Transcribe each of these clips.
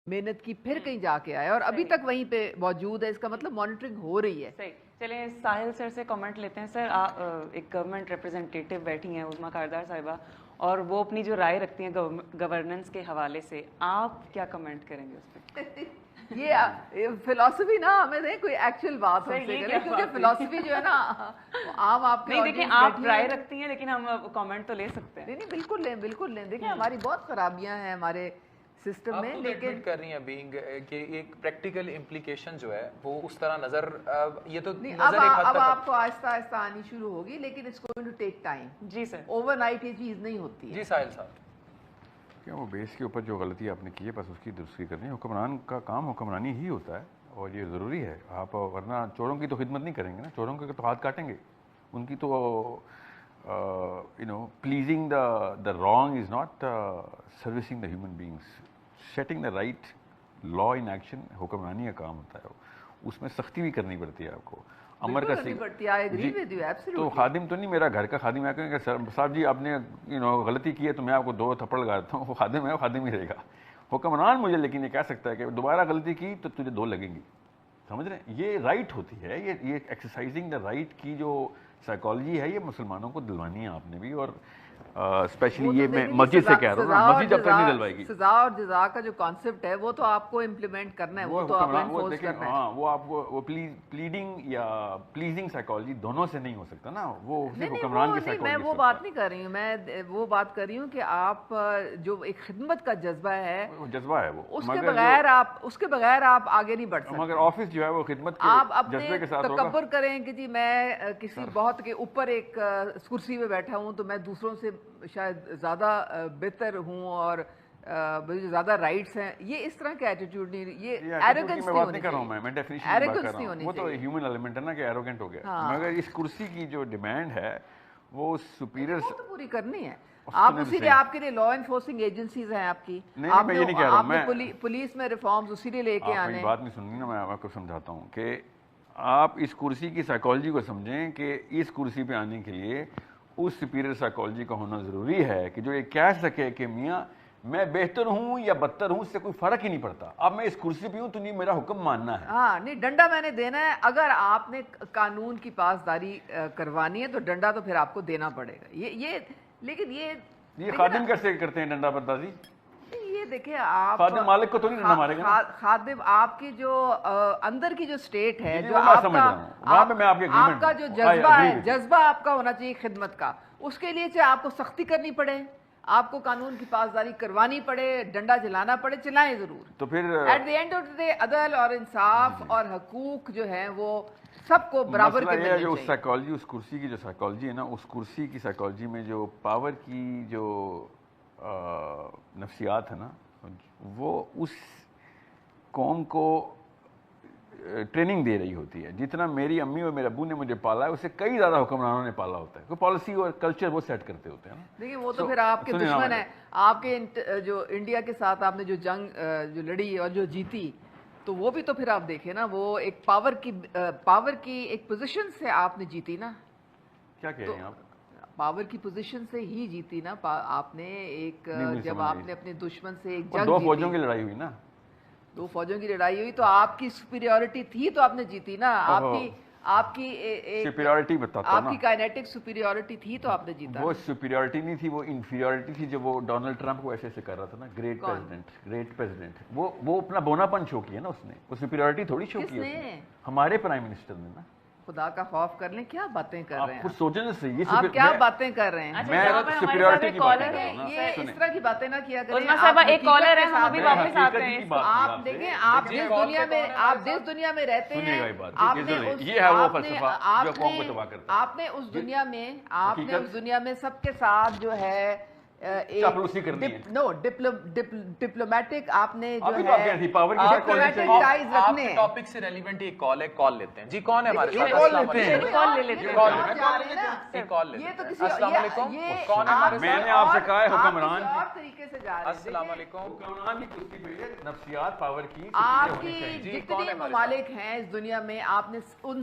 محنت کی پھر کہیں جا کے آیا اور ابھی تک وہیں پہ موجود ہے. اس کا مطلب مانیٹرنگ ہو رہی ہے. صحیح. چلیں ساحل سر سے کمنٹ لیتے ہیں. سر ایک گورنمنٹ ریپرزنٹیٹیو بیٹھی ہیں عظمیٰ کاردار صاحبہ, اور وہ اپنی جو رائے رکھتی ہیں گورننس کے حوالے سے, آپ کیا کمنٹ کریں گے اس پہ؟ یہ فلسفی نا ہمیں دیں کوئی ایکچوئل بات ہم سے کریں, کیونکہ فلسفی جو ہے نا عام آپ نہیں دیکھیں آپ رائے رکھتی ہیں لیکن ہم کامنٹ تو لے سکتے ہیں. نہیں بالکل لیں, بالکل لیں. دیکھیں ہماری بہت خرابیاں ہیں ہمارے سسٹم میں, لیکن کر رہی ہیں بینگ کہ ایک پریکٹیکل امپلیکیشن جو ہے وہ اس طرح نظر, یہ تو نظر ایک حد اب تک آپ کو آہستہ آہستہ آنی شروع ہوگی, لیکن it's going to take time. جی سر, اوور نائٹ یہ چیز نہیں ہوتی ہے. جی ساحل صاحب, کیا وہ بیس کے اوپر جو غلطی آپ نے کی ہے بس اس کی درستی کرنی ہے. حکمران کا کام حکمرانی ہی ہوتا ہے اور یہ ضروری ہے. آپ ورنہ چوروں کی تو خدمت نہیں کریں گے نا, چوروں کے تو ہاتھ کاٹیں گے. ان کی تو pleasing the wrong is not servicing the human beings. Setting the right law in action حکمرانی کا کام ہوتا ہے. اس میں سختی بھی کرنی پڑتی ہے آپ کو. امر کا تو خادم تو نہیں, میرا گھر کا خادم ہے کہ صاحب جی آپ نے غلطی کی ہے تو میں آپ کو 2 تھپڑ لگا دیتا ہوں, وہ خادم ہے, وہ خادم ہی رہے گا. حکمران مجھے لیکن یہ کہہ سکتا ہے کہ دوبارہ غلطی کی تو تجھے 2 لگیں گی. سمجھ رہے ہیں, یہ رائٹ ہوتی ہے. یہ ایکسرسائزنگ دا رائٹ کی جو سائیکالوجی ہے یہ مسلمانوں کو دلوانی ہے آپ نے بھی. اور اسپیشلی یہ میں مسجد سے کہہ رہا ہوں نا, مسجد جب تک نہیں دلوائے گی. سزا اور جزا کا جو کانسیپٹ ہے وہ تو آپ کو امپلیمنٹ کرنا ہے, وہ تو آپ کو انفورس کرنا ہے. ہاں وہ آپ کو وہ پلیڈنگ یا پلیزنگ سائیکالوجی دونوں سے نہیں ہو سکتا نا, وہ صرف حکمران کی سائیکالوجی. میں وہ بات نہیں کر رہی ہوں, میں وہ بات کر رہی ہوں کہ آپ جو ایک خدمت کا جذبہ ہے, جذبہ ہے وہ, اس کے بغیر آپ آگے نہیں بڑھ سکتے. مگر آفس جو ہے وہ خدمت کے جذبے کے ساتھ ہوگا. آپ تکبر کریں کہ جی میں کسی بہت کے اوپر ایک کرسی پہ بیٹھا ہوں تو میں دوسروں سے شاید زیادہ بہتر ہوں اور مجھے زیادہ رائٹس ہیں, یہ اس طرح کا ایٹیٹیوڈ نہیں, یہ ایروگنس نہیں ہونی چاہیے. میں ڈیفینیشن کی بات کر رہا ہوں, وہ تو ہیومن ایلیمنٹ ہے نا کہ ایروگنٹ ہو گیا. مگر اس کرسی کی جو ڈیمانڈ ہے وہ سپیریئر تو پوری کرنی ہے. آپ اسی لیے آپ کے لیے لا انفورسنگ ایجنسیز ہیں آپ کی. میں یہ نہیں کہہ رہا ہوں, میں پولیس میں ریفارمز اسی لیے لے کے آنے. بات نہیں سننی نا, میں آپ کو سمجھاتا ہوں کہ آپ اس کرسی کی سائیکالوجی کو سمجھیں کہ اس کرسی پہ آنے کے لیے اس سپیریئر سائیکالوجی کا ہونا ضروری ہے کہ جو یہ کہہ سکے کہ میاں میں بہتر ہوں یا بدتر ہوں, اس سے کوئی فرق ہی نہیں پڑتا. اب میں اس کرسی پہ ہوں تو نہیں میرا حکم ماننا ہے. ہاں نہیں, ڈنڈا میں نے دینا ہے. اگر آپ نے قانون کی پاسداری کروانی ہے تو ڈنڈا تو پھر آپ کو دینا پڑے گا. لیکن یہ خادم کیسے کرتے ہیں ڈنڈا بردازی؟ یہ دیکھیں آپ خادم مالک کو تو نہیں ڈنڈا مارے گا. خادم آپ کی جو اندر کی جو اسٹیٹ ہے, جو آپ کا جو جذبہ ہے, جذبہ آپ کا ہونا چاہیے خدمت کا, اس کے لیے چاہے آپ کو سختی کرنی پڑے, آپ کو قانون کی پاسداری کروانی پڑے, ڈنڈا چلانا پڑے, چلائیں ضرور. تو پھر at the end of the day عدل اور انصاف اور حقوق جو ہیں وہ سب کو برابر کے ملنے چاہیے. اس سائیکالوجی, اس کرسی کی جو سائیکالوجی ہے نا, اس کرسی کی سائیکالوجی میں جو پاور کی جو نفسیات ہے نا, وہ اس قوم کو ٹریننگ دے رہی ہوتی ہے. جتنا میری امی اور میرے ابو نے مجھے پالا ہے اس سے کئی زیادہ حکمرانوں نے پالا ہوتا ہے. کوئی پالیسی اور کلچر وہ سیٹ کرتے ہوتے ہیں نا. دیکھیں وہ تو پھر آپ کے دشمن ہیں. آپ کے جو انڈیا کے ساتھ آپ نے جو جنگ جو لڑی اور جو جیتی, تو وہ بھی تو پھر آپ دیکھیں نا, وہ ایک پاور کی ایک پوزیشن سے آپ نے جیتی نا. کیا کہہ رہے ہیں آپ؟ پاور کی پوزیشن سے ہی جیتی نا آپ نے. ایک جب آپ نے اپنے دشمن سے ایک جنگ 2 فوجوں کی لڑائی ہوئی نا, 2 فوجوں کی لڑائی ہوئی تو آپ کی سپیریورٹی تھی تو آپ نے جیتی نا. آپ کی سپیریورٹی بتاتا ہوں نا, آپ کی کائنیٹک سپیریورٹی تھی تو آپ نے جیتا. وہ سپیریورٹی نہیں تھی, وہ انفیریورٹی تھی جو وہ ڈونلڈ ٹرمپ کو ایسے کر رہا تھا نا, گریٹ پریزیڈنٹ. وہ اپنا بونا پن شو کیا نا اس نے, وہ سپیریورٹی تھوڑی شو کی ہے ہمارے پرائم منسٹر نے نا. خدا کا خوف کر لیں, کیا باتیں کر رہے ہیں آپ؟ سوچنے سے آپ کیا باتیں کر رہے ہیں. میں سپیریورٹی کی بات کر رہا ہوں. یہ اس طرح کی باتیں نہ کیا کریں. ایک کالر ہے, ہم ابھی واپس آتے ہیں. آپ دیکھیں, آپ جس دنیا میں رہتے ہیں, یہ ہے وہ فلسفہ جو قوم کو تباہ کرتا ہے. آپ نے اس دنیا میں سب کے ساتھ جو ہے چاپلوسی کرنی ہے. نو ڈپلومیٹک آپ نے جو ہے آپ کے ٹاپک سے ریلیونٹ ایک کال ہے, کال لیتے ہیں. جی کون ہے ہمارے ساتھ؟ کال لے لیتے ہیں. السلام علیکم. کون ہے ہمارے ساتھ؟ میں نے آپ سے کہا ہے حکمران طریقے سے جا رہے ہیں. السلام علیکم. حکمران کی کرسی پہ نفسیات پاور کی آپ کی جتنے ممالک ہیں اس دنیا میں, آپ نے ان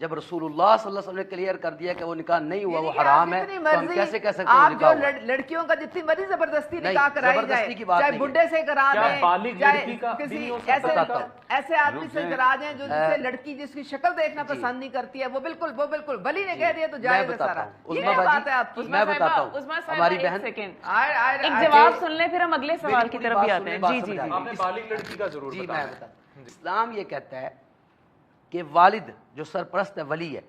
جب رسولullah صلی اللہ علیہ وسلم نے کلیئر کر دیا کہ وہ نکاح نہیں ہوا وہ حرام ہے تو ہم کیسے کہہ سکتے ہیں آپ جو لڑکیوں کا جتنی مرضی زبردستی نکاح کرائی جائے چاہے بڈھے سے کرا دیں چاہے کسی ایسے آدمی سے کرا دیں جو جس سے لڑکی جس کی شکل دیکھنا پسند نہیں کرتی ہے وہ بالکل ولی نے کہہ دیا تو جائز ہے سارا. یہ بات ہے آپ کی. میں بتاتا ہوں ہماری بہن ایک جواب سن لیں پھر ہم اگلے سوال کی طرف بھی آتے ہیں. جی آپ نے بالغ لڑکی کا ضرور جی میں بتاتا ہوں. اسلام یہ کہتا ہے کہ والد جو سرپرست ہے ولی ہے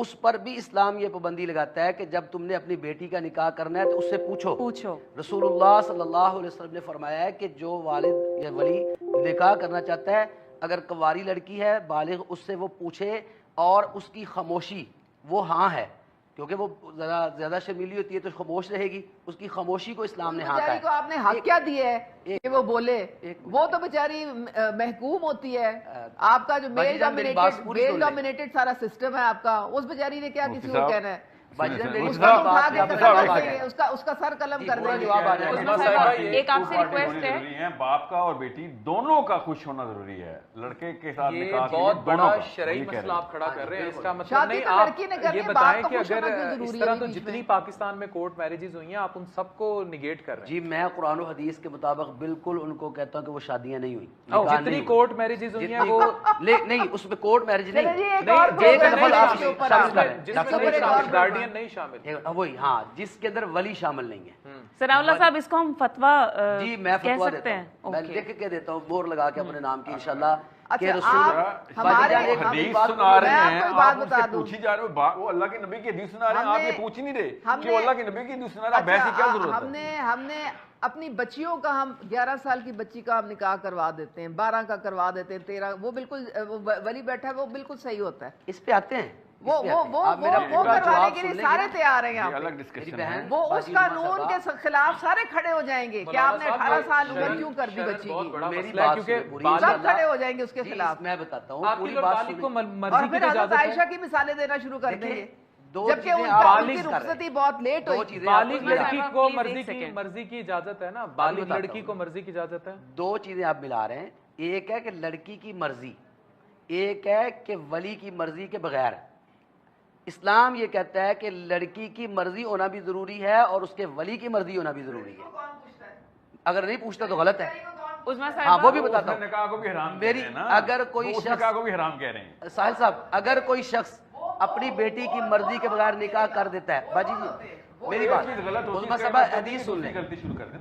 اس پر بھی اسلام یہ پابندی لگاتا ہے کہ جب تم نے اپنی بیٹی کا نکاح کرنا ہے تو اس سے پوچھو. رسول اللہ صلی اللہ علیہ وسلم نے فرمایا ہے کہ جو والد یا ولی نکاح کرنا چاہتا ہے اگر کنواری لڑکی ہے بالغ اس سے وہ پوچھے اور اس کی خاموشی وہ ہاں ہے کیونکہ وہ زیادہ شرمیلی ہوتی ہے تو خاموش رہے گی. اس کی خاموشی کو اسلام نے ہاں کہا ہے. کو آپ نے حق کیا دیا ہے کہ وہ بولے؟ وہ تو بیچاری محکوم ہوتی ہے. آپ کا جو میل ڈومینیٹڈ سارا سسٹم ہے آپ کا, اس بیچاری نے کیا کسی کو کہنا ہے؟ اس کا سر قلم کر دیں. ایک آپ سے ریکویسٹ ہے, باپ کا اور بیٹی دونوں کا خوش ہونا ضروری ہے. لڑکے کے ساتھ یہ بہت بڑا شرعی مسئلہ آپ کھڑا کر رہے ہیں. اس کا مطلب نہیں آپ یہ بتائیں کہ اگر اس طرح تو جتنی پاکستان میں کورٹ میرجز ہوئی ہیں آپ ان سب کو نگیٹ کر رہے ہیں. جی میں قرآن و حدیث کے مطابق بالکل ان کو کہتا ہوں کہ وہ شادیاں نہیں ہوئی. جتنی کورٹ میرجز ہوئی ہیں وہ نہیں اس میں کورٹ میرج نہیں نہیں شامل وہی ہاں جس کے اندر ولی شامل نہیں ہے. ثناء اللہ صاحب اس کو ہم فتویٰ جی میں فتویٰ دیتا ہوں, میں لکھ کے دیتا ہوں مور لگا کے اپنے نام کی انشاءاللہ کہ رسول حدیث سنا رہے ہیں آپ ان سے پوچھی جا رہے ہو. وہ اللہ کے نبی کی حدیث سنا رہے ہیں آپ یہ پوچھ نہیں رہے کہ وہ اللہ کے نبی کی حدیث سنا رہا ہے. بحث کی کیا ضرورت ہے؟ ہم نے اپنی بچیوں کا ہم 11 سال کی بچی کا ہم نکاح کروا دیتے ہیں, 12 کا کروا دیتے ہیں, 13 وہ بالکل ولی بیٹھا ہے وہ بالکل صحیح ہوتا ہے. اس پہ آتے ہیں وہ کروانے کے لیے سارے تیار ہیں یہاں پہ. وہ اس قانون کے خلاف سارے کھڑے ہو جائیں گے کہ آپ نے 18 سال عمر کیوں کر دی بچی کی. میری بات سب کھڑے ہو جائیں گے اس کے خلاف. میں بتاتا ہوں پوری بات اور پھر حضرت عائشہ کی مثالیں دینا شروع کر دیں گے جبکہ ان کی رخصتی بہت لیٹ ہوئی. بالغ لڑکی کو مرضی کی اجازت ہے نا, بالغ لڑکی کو مرضی کی اجازت ہے. دو چیزیں آپ ملا رہے ہیں, ایک ہے کہ لڑکی کی مرضی, ایک ہے کہ ولی کی مرضی کے بغیر. اسلام یہ کہتا ہے کہ لڑکی کی مرضی ہونا بھی ضروری ہے اور اس کے ولی کی مرضی ہونا بھی ضروری ہے. اگر نہیں پوچھتا تو غلط ہے. ہاں وہ بھی بتاتا ہوں. نکاح کو بھی حرام میری اگر کوئی شخص نکاح کو بھی حرام کہہ رہے ہیں ساحل صاحب, اگر کوئی شخص اپنی بیٹی کی مرضی کے بغیر نکاح کر دیتا ہے, باجی جی میری بات حدیث سن لیں,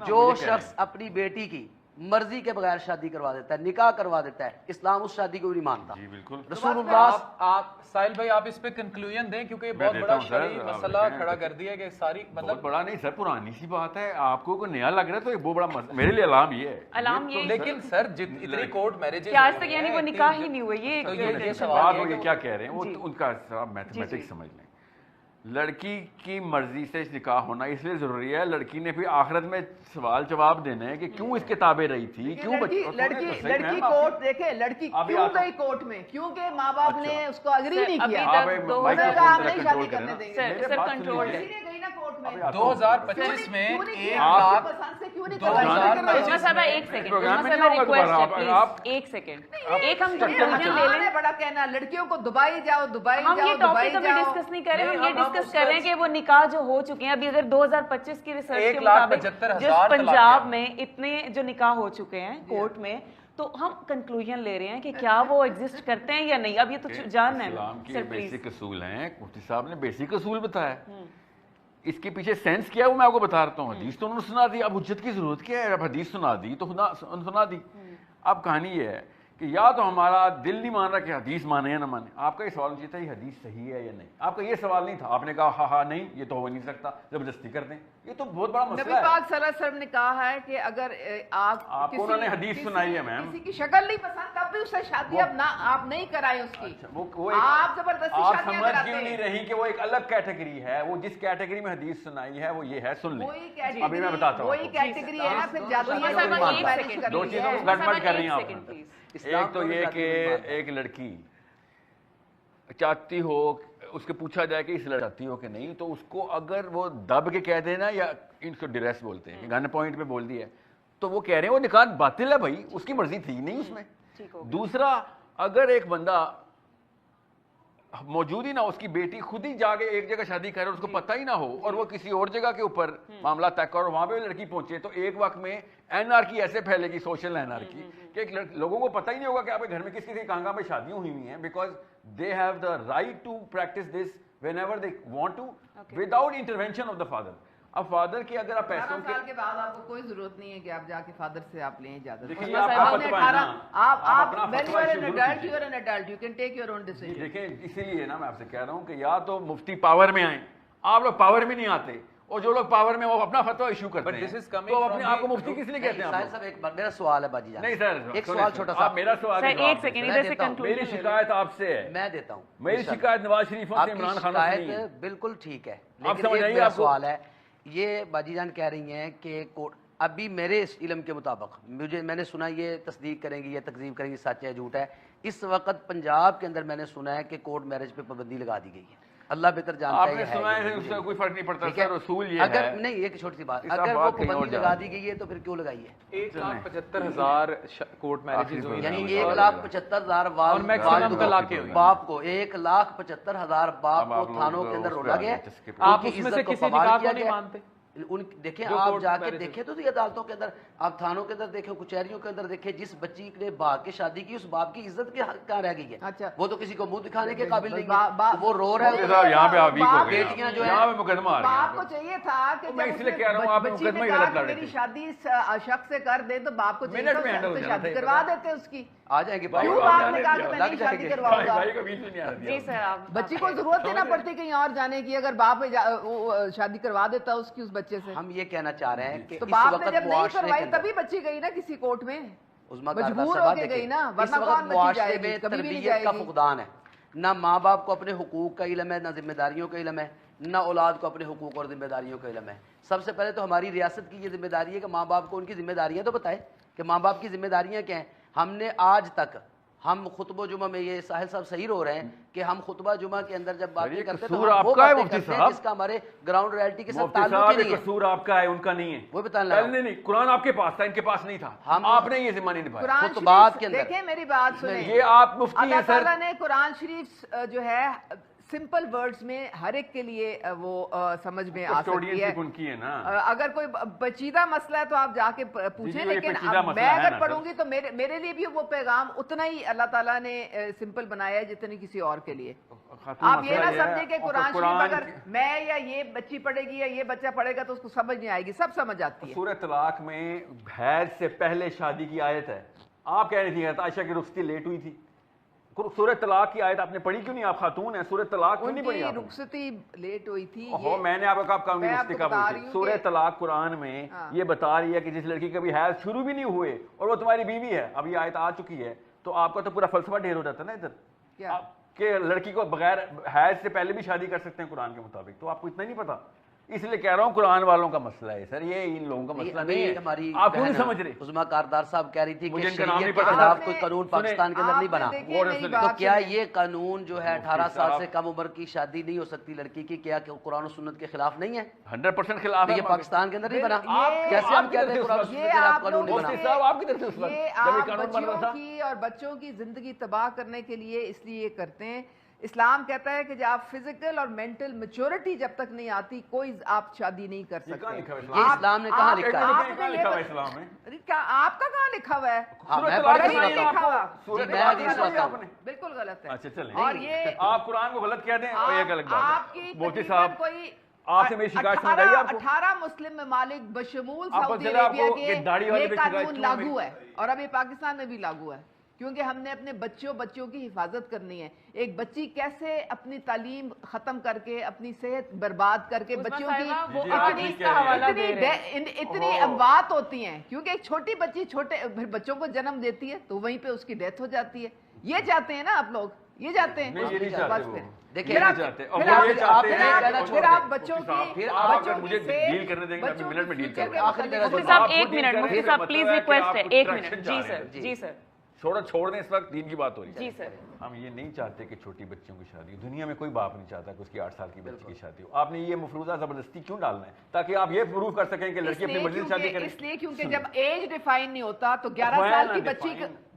جو شخص اپنی بیٹی کی مرضی کے بغیر شادی کروا دیتا ہے, نکاح کروا دیتا ہے, اسلام اس شادی کو بھی نہیں مانتا. جی بالکل. رسول اللہ آپ ساحل بھائی آپ اس پہ کنکلوژن دیں کیونکہ بہت بڑا شرعی مسئلہ کھڑا کر دیا کہ ساری مطلب بڑا نہیں سر, پرانی سی بات ہے. آپ کو کوئی نیا لگ رہا ہے تو وہ بڑا میرے لیے علام یہ ہے. علام یہ لیکن سر اتنی کورٹ میرجز آج تک یعنی وہ نکاح ہی نہیں ہوئے. یہ کیا کہہ رہے ہیں وہ ان کا میتھمیٹکس سمجھ لیں. لڑکی کی مرضی سے نکاح ہونا اس لیے ضروری ہے, لڑکی نے پھر آخرت میں سوال جواب دینے ہیں کہ کیوں اس کے تابع رہی تھی, کیوں لڑکی کورٹ دیکھے لڑکی کیوں گئی کورٹ میں, کیونکہ ماں باپ نے اس کو اگری نہیں کیا, ہم نہیں شادی کرنے دیں گے. 2025 میں 1 سیکنڈ ایک ہم بڑا کہنا لڑکیوں کو دبائی جاؤ دبائی ہم یہ ٹاپک ابھی ڈسکس نہیں کر رہے, ہم یہ ڈسکس کر رہے ہیں کہ وہ نکاح جو ہو چکے ہیں ابھی اگر 2025 کی ریسرچ کے مطابق جس پنجاب میں اتنے جو نکاح ہو چکے ہیں کورٹ میں, تو ہم کنکلوژن لے رہے ہیں کہ کیا وہ ایگزسٹ کرتے ہیں یا نہیں. اب یہ تو جاننا ہے. اسلام کے بیسک اصول ہیں, مفتی صاحب نے بیسک اصول بتایا, اس کے پیچھے سینس کیا ہے وہ میں آپ کو بتا رہا ہوں. حدیث تو انہوں نے سنا دی, اب حجت کی ضرورت کیا ہے؟ اب حدیث سنا دی تو سنا دی. اب کہانی یہ ہے کہ یا تو ہمارا دل نہیں مان رہا کہ حدیث مانے یا نہ مانے. آپ کا یہ سوال نہیں تھا یہ حدیث صحیح ہے یا نہیں, آپ کا یہ سوال نہیں تھا. آپ نے کہا ہاں نہیں یہ تو ہو نہیں سکتا, زبردستی کر دیں. یہ تو بہت بڑا مسئلہ ہے. نبی پاک صلی اللہ علیہ وسلم نے کہا ہے کہ اگر آپ کو انہوں نے حدیث سنائی ہے میم, کسی کی شکل نہیں پسند تب بھی اسے شادی اب آپ نہیں کرائیں اس کی. آپ زبردستی آپ سمجھ کیوں نہیں رہی کہ وہ ایک الگ کیٹیگری ہے, وہ جس کیٹیگری میں حدیث سنائی ہے وہ یہ ہے, سن لیں. ابھی میں بتاتا ہوں وہی کیٹیگری ہے پھر جاتی دو چیزوں کو گڑبڑ کر رہی ہیں آپ. ایک تو یہ کہ ایک لڑکی چاہتی ہو, اس کے پوچھا جائے کہ اس لڑکی چاہتی ہو کہ نہیں, تو اس کو اگر وہ دب کے کہہ دینا, یا ان کو ڈریس بولتے ہیں, گن پوائنٹ پہ بول دیا, تو وہ کہہ رہے ہیں وہ نکاح باطل ہے بھائی, اس کی مرضی تھی نہیں اس میں. دوسرا, اگر ایک بندہ موجود ہی نہ ہو, اس کی بیٹی خود ہی جا کے ایک جگہ شادی کرے, اس کو پتہ ہی نہ ہو, اور وہ کسی اور جگہ کے اوپر معاملہ طے کرے اور وہاں پہ لڑکی پہنچے, تو ایک وقت میں انارکی ایسے پھیلے گی, سوشل انارکی, کہ لوگوں کو پتہ ہی نہیں ہوگا کہ آپ کے گھر میں کس کسی کہاں پہ شادیاں ہوئی ہوئی ہیں, because they have the right to practise this whenever they want to without intervention of the father. اب فادر کی اگر آپ پیسوں سال کے بعد آپ کو کوئی ضرورت نہیں ہے کہ آپ جا کے فادر سے آپ لیں اجازت. دیکھیں اسی لیے نا میں آپ سے کہہ رہا ہوں کہ یا تو مفتی پاور میں آئیں, آپ لوگ پاور میں نہیں آتے, اور جو لوگ پاور میں وہ اپنا فتویٰ ایشو کرتے ہیں, تو اپنے آپ کو مفتی کس لیے کہتے ہیں؟ صاحب ایک میرا سوال ہے باجی جان. نہیں سر, ایک سوال چھوٹا سا. میرا سوال ایک سیکنڈ ادھر سے کنکلوژن میری شکایت آپ سے ہے, میں دیتا ہوں. میری شکایت نواز شریفوں سے, عمران خان سے نہیں ہے. بالکل ٹھیک ہے, آپ لیکن سمجھ ایک آئیے, میرا آپ سوال ہے, یہ باجی جان کہہ رہی ہیں کہ ابھی میرے اس علم کے مطابق میں نے سنا, یہ تصدیق کریں گی یا تکذیب کریں گی, سچ ہے جھوٹ ہے, اس وقت پنجاب کے اندر میں نے سنا ہے کہ کورٹ میرج پہ پابندی لگا دی گئی ہے. اللہ بہتر جانتا ہے. آپ نے سنا ہے, اس سے کوئی فرق نہیں پڑتا سر, اصول یہ اگر ہے. نہیں, ایک چھوٹی سی بات, اگر وہ پابندی لگا دی گئی ہے تو پھر کیوں لگائی ہے؟ 1,75,000 کورٹ میرجز ہوئی, یعنی 1,75,000 باپ کو, 1,75,000 باپ کو تھانوں کے اندر رولا گیا. آپ اس میں سے کسی نکاح کو نہیں مانتے؟ دیکھیں آپ جا کے دیکھیں تو عدالتوں کے اندر, آپ تھانوں کے اندر دیکھیں, کچہریوں کے اندر دیکھیں, جس بچی نے بھاگ کے شادی کی اس باپ کی عزت کہاں رہ گئی ہے؟ وہ تو کسی کو منہ دکھانے کے قابل نہیں ہے, وہ رو رہا ہے. یہاں پہ آپ ویک ہو گئے, بیٹیاں جو یہاں پہ مقدمہ آ رہا ہے. باپ کو چاہیے تھا کہ میں اس لیے کہہ رہا ہوں آپ مقدمہ ہی غلط کر رہے میری شادی شخص سے کر دے, تو باپ کو چاہیے شادی کروا دیتے اس کی. آ جائیں گے شادی کرواؤں گا. جی سر, آپ بچی کو ضرورت ہی نہ پڑتی کہیں اور جانے کی, اگر باپ شادی کروا دیتا اس کی, اس بچے سے. ہم یہ کہنا چاہ رہے ہیں کہ تو باپ نے جب نہیں کروائی تبھی بچی گئی نا کسی کورٹ میں, مجبور ہو کے گئی نا, ورنہ کون بچی جائے گی, کبھی بھی نہیں جائے کا گی. فقدان ہے. نہ ماں باپ کو اپنے حقوق کا علم ہے, نہ ذمہ داریوں کا علم ہے, نہ اولاد کو اپنے حقوق اور ذمہ داریوں کا علم ہے. سب سے پہلے تو ہماری ریاست کی یہ ذمہ داری ہے کہ ماں باپ کو ان کی ذمہ داریاں تو بتائے کہ ماں باپ کی ذمہ داریاں کیا ہیں. ہم نے آج تک, ہم خطبہ جمعہ میں, یہ ساحل صاحب صحیح رو رہے ہیں کہ ہم خطبہ جمعہ کے اندر جب باتیں کرتے ہیں تو وہ باتیں کرتے ہیں جس کا ہمارے گراؤنڈ ریالٹی کے ساتھ تعلق ہی نہیں ہے. قصور آپ کا ہے, ان کا نہیں ہے. وہ بتانے لگا نہیں, قرآن آپ کے پاس تھا, ان کے پاس نہیں تھا, آپ نے یہ ذمہ نہیں نبھایا. خطبات کے اندر دیکھیں میری بات سنیں, یہ آپ مفتی ہیں اللہ سر. تعالیٰ نے قرآن شریف جو ہے سمپل ورڈز میں ہر ایک کے لیے وہ سمجھ میں آ سکتی ہے. ان کی ہے نا, اگر کوئی پیچیدہ مسئلہ ہے تو آپ جا کے پوچھیں, لیکن میں اگر پڑھوں گی تو میرے لیے بھی وہ پیغام اتنا ہی اللہ تعالیٰ نے سمپل بنایا ہے جتنی کسی اور کے لیے. آپ یہ نہ سمجھیں کہ قرآن شریف اگر میں یا یہ بچی پڑھے گی یا یہ بچہ پڑھے گا تو اس کو سمجھ نہیں آئے گی, سب سمجھ آتی ہے. سورہ طلاق میں حیض سے پہلے شادی کی آیت ہے. آپ کہہ رہی تھی عائشہ کی رخصتی لیٹ ہوئی تھی, سورہ طلاق کی آیت آپ نے پڑھی کیوں نہیں؟ آپ خاتون ہیں, سورہ طلاق کیوں نہیں پڑھی؟ آپ رخصتی لیٹ ہوئی تھی. میں نے آپ کو کہا رخصتی کب ہوئی تھی؟ سورہ طلاق قرآن میں یہ بتا رہی ہے کہ جس لڑکی کا بھی حیض شروع بھی نہیں ہوئے اور وہ تمہاری بیوی ہے, اب یہ آیت آ چکی ہے, تو آپ کا تو پورا فلسفہ ڈھیر ہو جاتا ہے نا ادھر کہ لڑکی کو بغیر حیض سے پہلے بھی شادی کر سکتے ہیں قرآن کے مطابق. تو آپ کو اتنا نہیں پتا, اس لیے کہہ رہا ہوں قرآن والوں کا مسئلہ ہے سر, یہ ان لوگوں کا مسئلہ نہیں ہے. ہماری آپ کیوں نہیں سمجھ رہے؟ عظمیٰ کاردار صاحب کہہ رہی تھی کہ شریعت کے خلاف کوئی قانون پاکستان کے اندر نہیں بنا, تو کیا یہ قانون جو ہے 18 سال سے کم عمر کی شادی نہیں ہو سکتی لڑکی کی, کیا قرآن و سنت کے خلاف نہیں ہے؟ 100% خلاف ہے. یہ پاکستان کے اندر نہیں بنا, کیسے ہم کہتے ہیں قرآن و سنت کے خلاف قانون نہیں بنا؟ یہ آپ بچوں کی اور بچوں کی زندگی تباہ کرنے کے لیے اس لیے کرتے ہیں. اسلام کہتا ہے کہ جب آپ فزیکل اور مینٹل میچورٹی جب تک نہیں آتی کوئی آپ شادی نہیں کر سکتے. یہ اسلام نے کہاں لکھا ہے؟ اسلام میں آپ کا کہاں لکھا ہوا ہے؟ بالکل غلط ہے. اچھا چلیں, اور یہ آپ قرآن کو غلط کہہ دیں, ایک الگ بات. آپ کی تقریباً کوئی آپ سے میری شکایت سن رہی ہے آپ کو, 18 مسلم ممالک بشمول سعودی عربیہ کے یہ قانون لاگو ہے, اور ابھی پاکستان میں بھی لاگو ہے, کیونکہ ہم نے اپنے بچوں کی حفاظت کرنی ہے. ایک بچی کیسے اپنی تعلیم ختم کر کے, اپنی صحت برباد کر کے, بچوں کی اتنی اموات ہوتی ہیں کیونکہ ایک چھوٹی بچی چھوٹے بچوں کو جنم دیتی ہے تو وہیں پہ اس کی ڈیتھ ہو جاتی ہے. یہ چاہتے ہیں نا آپ لوگ, یہ چاہتے ہیں. پھر آپ بچوں کی ڈیل کرنے دیں گے, منٹ میں ڈیل کریں گے. ایک منٹ مفتی صاحب پلیز ریکویسٹ ہے, ایک منٹ. جی سر, جی سر, چھوڑ دیں, اس وقت دین کی بات ہو رہی ہے. جی سر, ہم یہ نہیں چاہتے کہ چھوٹی بچیوں کی شادی, دنیا میں کوئی باپ نہیں چاہتا کہ اس کی 8 سال کی بچی کی شادی ہو. آپ نے یہ مفروضہ زبردستی کیوں ڈالنا ہے؟ تاکہ آپ یہ پروف کر سکیں کہ لڑکی اپنی مرضی سے شادی کرے. اس لیے کیونکہ جب ایج ڈیفائن نہیں ہوتا تو 11 سال کی بچی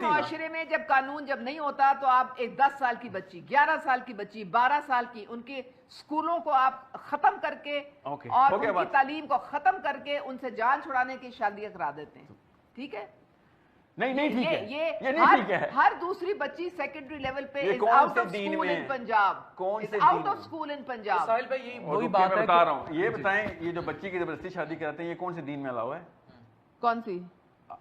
معاشرے میں جب قانون جب نہیں ہوتا تو آپ ایک 10 سال کی بچی 11 سال کی بچی 12 سال کی ان کے اسکولوں کو آپ ختم کر کے اور ان کی تعلیم کو ختم کر کے ان سے جان چھڑانے کی شادیاں کرا دیتے ہیں. ٹھیک ہے نہیں ٹھیک ہے یہ نہیں ٹھیک ہے. ہر دوسری بچی سیکنڈری لیول پہ out of school in Punjab out of school in Punjab. Sahil بھائی یہ وہی بات ہے بتا رہا ہوں. یہ بتائیں یہ جو بچی کی زبردستی شادی کراتے ہیں یہ کون سے دین میں الاؤ ہے؟ کون سی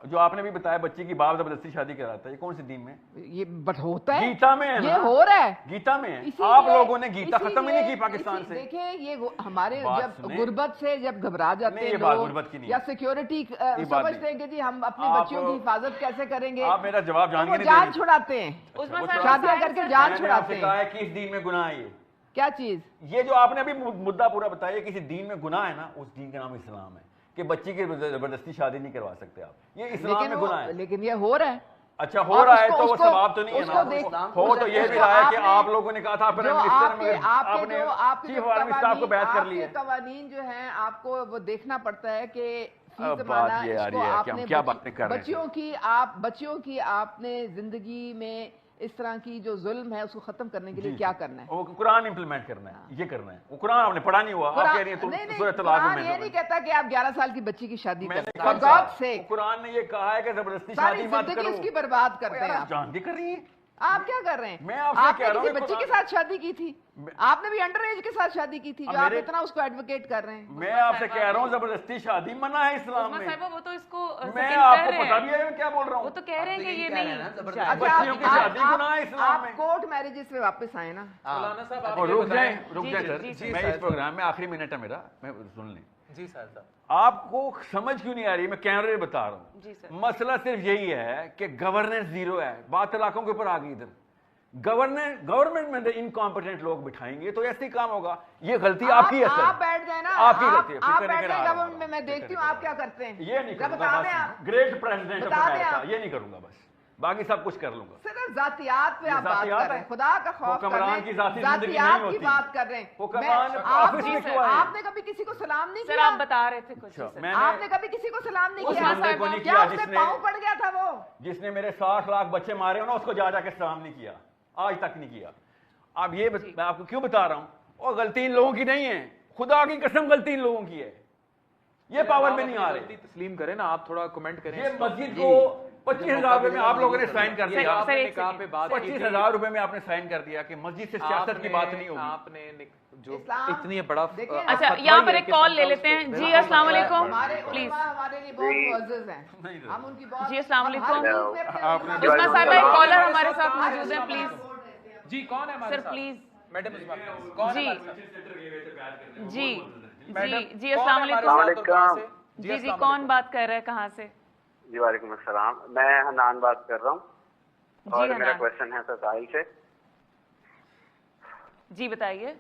جو آپ نے بھی بتایا بچی کی باپ زبردستی شادی کراتا ہے یہ کون سے دین میں؟ یہ بٹ ہوتا ہے گیتا میں ہے. یہ ہو رہا ہے گیتا میں ہے. آپ لوگوں نے گیتا ختم ہی نہیں کی پاکستان سے. دیکھیں یہ ہمارے جب غربت سے جب گھبرا جاتے ہیں لوگ یا سیکیورٹی سمجھتے ہیں کہ جی ہم اپنی بچیوں کی حفاظت کیسے کریں گے, آپ میرا جواب جان کے جان چھڑاتے ہیں شادیاں کر کے جان چھڑاتے ہیں. کس دین میں گناہ ہے؟ کیا چیز یہ جو آپ نے ابھی مدعا پورا بتایا کسی دین میں گناہ ہے نا, اس دین کا نام اسلام ہے کہ بچی کی زبردستی شادی نہیں کروا سکتے آپ. یہ اسلام میں گناہ ہے. لیکن یہ ہو رہا ہے. اچھا ہو رہا ہے تو وہ ثواب تو نہیں ہے نا. ہو تو یہ بھی رہا ہے کہ آپ لوگوں نے کہا تھا چیف آرمی اسٹاف کو بیعت کر لی ہے. قوانین جو ہیں آپ کو وہ دیکھنا پڑتا ہے کہ فی زمانہ بچیوں کی آپ نے زندگی میں اس طرح کی جو ظلم ہے اس کو ختم کرنے کے لیے کیا کرنا ہے؟ وہ قرآن امپلیمنٹ کرنا ہے, یہ کرنا ہے. وہ قرآن آپ نے پڑھا نہیں ہوا. آپ کہہ رہی ہیں سورۃ الطلاق میں یہ نہیں کہتا کہ آپ 11 سال کی بچی کی شادی کریں. قرآن نے یہ کہا ہے کہ زبردستی شادی مت کرو. اس کی برباد کرتے ہیں. جان کے کر رہی ہیں. آپ کیا کر رہے ہیں؟ میں آپ سے کہہ رہا ہوں کسی بچی کے ساتھ شادی کی تھی, آپ نے بھی انڈر ایج کے ساتھ شادی کی تھی جو آپ اتنا اس کو ایڈوکیٹ کر رہے ہیں. میں آپ سے کہہ رہا ہوں زبردستی شادی منع ہے اسلام میں. وہ تو اس کو میں آپ کو پتا بھی ہے میں کیا بول رہا ہوں. وہ تو کہہ رہے ہیں کہ یہ نہیں بچیوں کی شادی گناہ ہے اسلام میں. آپ کورٹ میرجز پہ واپس آئے نا. مولانا صاحب رک جائیں سر, میں اس پروگرام میں آخری منٹ ہے میرا, میں سن لیں. جی صاحب آپ کو سمجھ کیوں نہیں آ رہی؟ میں کیمرے بتا رہا ہوں. مسئلہ صرف یہی ہے کہ گورننس زیرو ہے. بات علاقوں کے اوپر آ گئی. ادھر گورنمنٹ میں انکمپیٹنٹ لوگ بٹھائیں گے تو ایسے ہی کام ہوگا. یہ غلطی آپ کی ہے سر. آپ بیٹھ جائیں نا, آپ کی غلطی ہے. آپ بیٹھ جائیں گورنمنٹ میں, میں دیکھتی ہوں آپ کیا کرتے ہیں. یہ نہیں کروں گا بس. گریٹ پریزیڈنٹ آف امریکہ یہ نہیں کروں گا بس, باقی سب کچھ کر لوں گا. صرف ذاتیات پہ آپ بات کر رہے ہیں, خدا کا خوف کر رہے ہیں, ذاتیات کی بات کر رہے ہیں. آپ نے کبھی کسی کو سلام نہیں کیا؟ سر آپ بتا رہے تھے کچھ. آپ نے کبھی کسی کو سلام نہیں کیا؟ کیا اس سے پاؤں پڑ گیا تھا وہ جس نے میرے 60 لاکھ بچے مارے ہو نا, اس کو جا کے سلام نہیں کیا, آج تک نہیں کیا. اب یہ میں آپ کو کیوں بتا رہا ہوں, اور غلطی ان لوگوں کی نہیں ہے, خدا کی قسم غلطی ان لوگوں کی ہے. یہ پاور میں نہیں آ رہے. تسلیم کریں نا, آپ تھوڑا کمنٹ کریں. یہ مسجد کو 25,000 روپے میں آپ لوگوں نے سائن کر دیا. 25,000 روپے میں آپ نے سائن کر دیا کہ مسجد سے سیاست کی بات نہیں ہوگی. آپ نے جو اتنی بڑا. اچھا یہاں پر ایک کال لے لیتے ہیں. جی السلام علیکم. پلیز ہمارے لیے بہت معزز ہیں, ہم ان کی بہت. جی السلام علیکم. عثمان صاحب ایک کالر ہمارے ساتھ موجود ہیں, پلیز. جی کون ہے ہمارے سر پلیز. میڈم جی جی السلام علیکم. جی جی کون بات کر رہا ہے, کہاں سے؟ جی وعلیکم السلام, میں حنان بات کر رہا ہوں اور میرا کوشچن ہے ساحل سے. جی بتائیے.